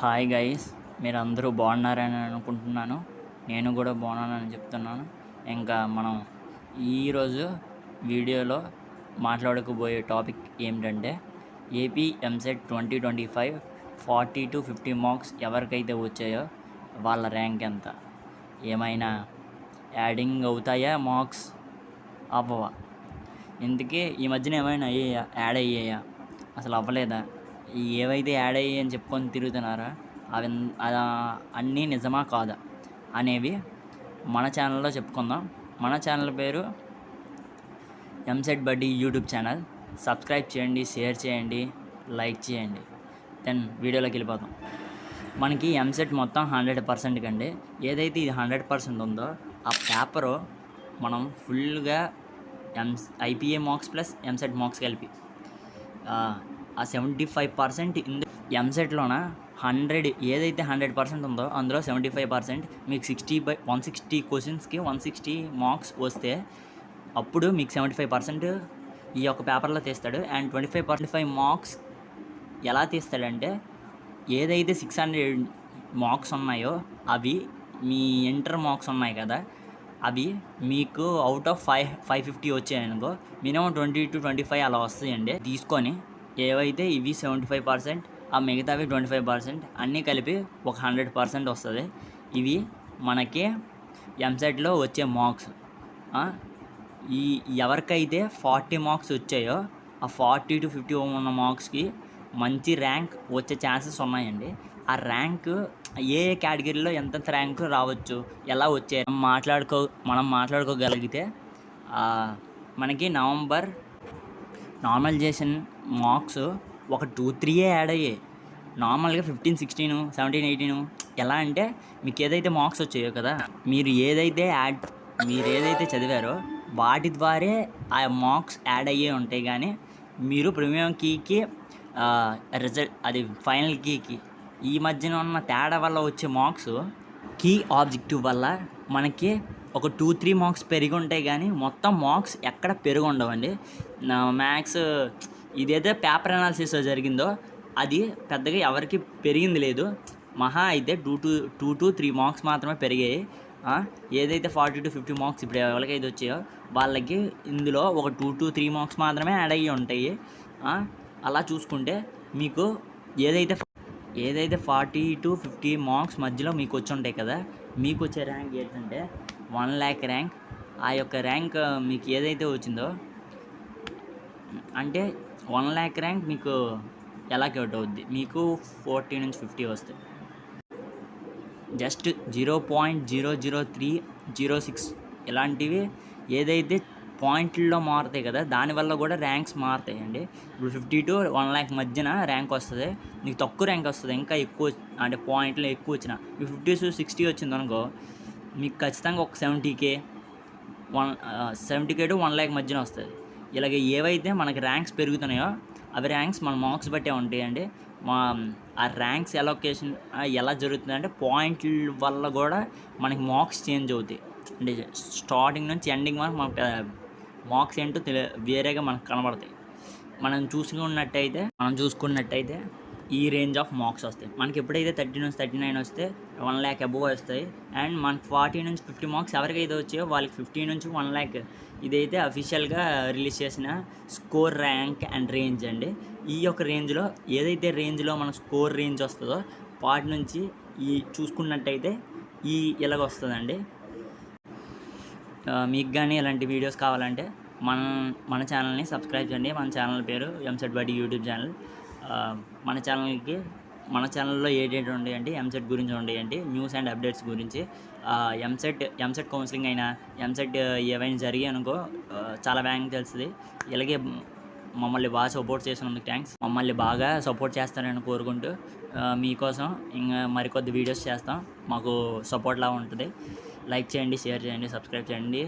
Hi guys, మీరందరూ బాగున్నారని అనుకుంటున్నాను. నేను కూడా బాగున్నానని చెప్తున్నాను. ఇంకా మనం ఈరోజు వీడియోలో మాట్లాడుకోబోయే టాపిక్ ఏమిటంటే ఏపీ ఎంసెట్ 2025 40 to 50 మార్క్స్ ఎవరికైతే వచ్చాయో వాళ్ళ ర్యాంక్ ఎంత, ఏమైనా యాడింగ్ అవుతాయా మార్క్స్, అవ్వవా? ఇందుకే ఈ మధ్యన ఏమైనా యాడ్ అయ్యాయా, అసలు అవ్వలేదా? ఏవైతే యాడ్ అయ్యాయి అని చెప్పుకొని తిరుగుతున్నారా అవి అన్నీ నిజమా కాదా అనేవి మన ఛానల్లో చెప్పుకుందాం. మన ఛానల్ పేరు ఎంసెట్ బడ్డీ యూట్యూబ్ ఛానల్. సబ్స్క్రైబ్ చేయండి, షేర్ చేయండి, లైక్ చేయండి. దెన్ వీడియోలోకి వెళ్ళిపోతాం. మనకి ఎంసెట్ మొత్తం 100% కండి. ఏదైతే ఇది 100% ఉందో ఆ పేపరు మనం ఫుల్గా IPA marks plus EAMCET marks కలిపి ఆ 75% ఎంసెట్లోన 100 ఏదైతే 100% ఉందో అందులో 75% మీకు 160 క్వశ్చన్స్కి 160 మార్క్స్ వస్తే అప్పుడు మీకు 75% ఈ యొక్క పేపర్లో తీస్తాడు. అండ్ 25 మార్క్స్ ఎలా తీస్తాడంటే ఏదైతే 600 మార్క్స్ ఉన్నాయో అవి మీ ఇంటర్ మార్క్స్ ఉన్నాయి కదా, అవి మీకు అవుట్ ఆఫ్ 550 వచ్చాయనుకో మినిమం 20 to 25 అలా వస్తాయండి. తీసుకొని ఏవైతే ఇవి 75%, ఆ మిగతావి 25% అన్నీ కలిపి ఒక 100% వస్తుంది. ఇవి మనకి ఎంసెట్లో వచ్చే మార్క్స్. ఎవరికైతే 40 మార్క్స్ వచ్చాయో ఆ 40 to 50 ఉన్న మార్క్స్కి మంచి ర్యాంక్ వచ్చే ఛాన్సెస్ ఉన్నాయండి. ఆ ర్యాంక్ ఏ కేటగిరీలో ఎంత ర్యాంక్ రావచ్చు, ఎలా వచ్చే మనం మాట్లాడుకోగలిగితే మనకి నవంబర్ నార్మలైజేషన్ మార్క్స్ ఒక 2-3 యాడ్ అయ్యాయి. నార్మల్గా 15, 16, 17, 18 ఎలా అంటే మీకు ఏదైతే మార్క్స్ వచ్చాయో కదా, మీరు ఏదైతే చదివారో వాటి ద్వారే ఆ మార్క్స్ యాడ్ అయ్యే ఉంటాయి. కానీ మీరు ప్రీమియం కీకి రిజల్ట్ అది ఫైనల్ కీకి ఈ మధ్యన ఉన్న తేడా వల్ల వచ్చే మార్క్స్ కీ ఆబ్జెక్టివ్ వల్ల మనకి ఒక 2-3 మార్క్స్ పెరిగి ఉంటాయి. కానీ మొత్తం మార్క్స్ ఎక్కడ పెరుగు ఉండవండి. మ్యాథ్స్ ఇదైతే పేపర్ అనాలిసిస్ జరిగిందో అది పెద్దగా ఎవరికి పెరిగింది లేదు. మహా అయితే 2 to 3 మార్క్స్ మాత్రమే పెరిగాయి. ఏదైతే 40 to 50 మార్క్స్ ఇప్పుడు ఎవరికైతే వచ్చాయో వాళ్ళకి ఇందులో ఒక 2 to 3 మార్క్స్ మాత్రమే యాడ్ అయ్యి ఉంటాయి. అలా చూసుకుంటే మీకు ఏదైతే 40 to 50 మార్క్స్ మధ్యలో మీకు వచ్చి ఉంటాయి కదా, మీకు వచ్చే ర్యాంక్ ఏంటంటే 1 lakh ర్యాంక్. ఆ యొక్క ర్యాంక్ మీకు ఏదైతే వచ్చిందో అంటే 1 lakh ర్యాంక్ మీకు ఎలా క్యూట్ అవుద్ది, మీకు 40 నుంచి 50 వస్తాయి. జస్ట్ 0.00306 ఇలాంటివి ఏదైతే పాయింట్లలో మారుతాయి కదా, దానివల్ల కూడా ర్యాంక్స్ మారుతాయండి. ఇప్పుడు 50 to 1 lakh మధ్యన ర్యాంక్ వస్తుంది, నీకు తక్కువ ర్యాంక్ వస్తుంది. ఇంకా ఎక్కువ అంటే పాయింట్లు ఎక్కువ వచ్చిన మీకు 50 to 60 వచ్చింది అనుకో, మీకు ఖచ్చితంగా ఒక 70K to 1 lakh మధ్యన వస్తుంది. ఇలాగ ఏవైతే మనకి ర్యాంక్స్ పెరుగుతున్నాయో అవి ర్యాంక్స్ మన మార్క్స్ బట్టే ఉంటాయండి. ఆ ర్యాంక్స్ అలొకేషన్ ఎలా జరుగుతుందంటే పాయింట్ల వల్ల కూడా మనకి మార్క్స్ చేంజ్ అవుతాయి. అంటే స్టార్టింగ్ నుంచి ఎండింగ్ వరకు మనకు మార్క్స్ ఏంటో వేరేగా మనకు కనబడతాయి. మనం చూసుకున్నట్టయితే ఈ రేంజ్ ఆఫ్ మార్క్స్ వస్తాయి. మనకి ఎప్పుడైతే 30 నుంచి 39 వస్తే 1 lakh అబోవ్ వస్తాయి. అండ్ మనకి 40 నుంచి 50 మార్క్స్ ఎవరికైతే వచ్చాయో వాళ్ళకి 50 నుంచి 1 lakh ఇదైతే అఫీషియల్గా రిలీజ్ చేసిన స్కోర్ ర్యాంక్ అండ్ రేంజ్ అండి. ఈ యొక్క రేంజ్లో ఏదైతే రేంజ్లో మన స్కోర్ రేంజ్ వస్తుందో వాటి నుంచి ఈ చూసుకున్నట్టయితే ఇలాగ వస్తుందండి. మీకు కానీ ఇలాంటి వీడియోస్ కావాలంటే మన ఛానల్ని సబ్స్క్రైబ్ చేయండి. మన ఛానల్ పేరు ఎంసెట్ బడ్డీ యూట్యూబ్ ఛానల్. మన ఛానల్లో ఏంటంటే ఉండేయండి, ఎంసెట్ గురించి ఉండేయండి, న్యూస్ అండ్ అప్డేట్స్ గురించి. ఎంసెట్ కౌన్సిలింగ్ అయినా ఎంసెట్ ఏవైనా జరిగాయి అనుకో చాలా వేగంగా తెలుస్తుంది. ఇలాగే మమ్మల్ని బాగా సపోర్ట్ చేసినందుకు థ్యాంక్స్. మమ్మల్ని బాగా సపోర్ట్ చేస్తారని కోరుకుంటూ మీకోసం ఇంకా మరికొద్ది వీడియోస్ చేస్తాం. మాకు సపోర్ట్లా ఉంటుంది. లైక్ చేయండి, షేర్ చేయండి, సబ్స్క్రైబ్ చేయండి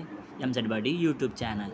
ఎంసెట్ బడ్డీ యూట్యూబ్ ఛానల్.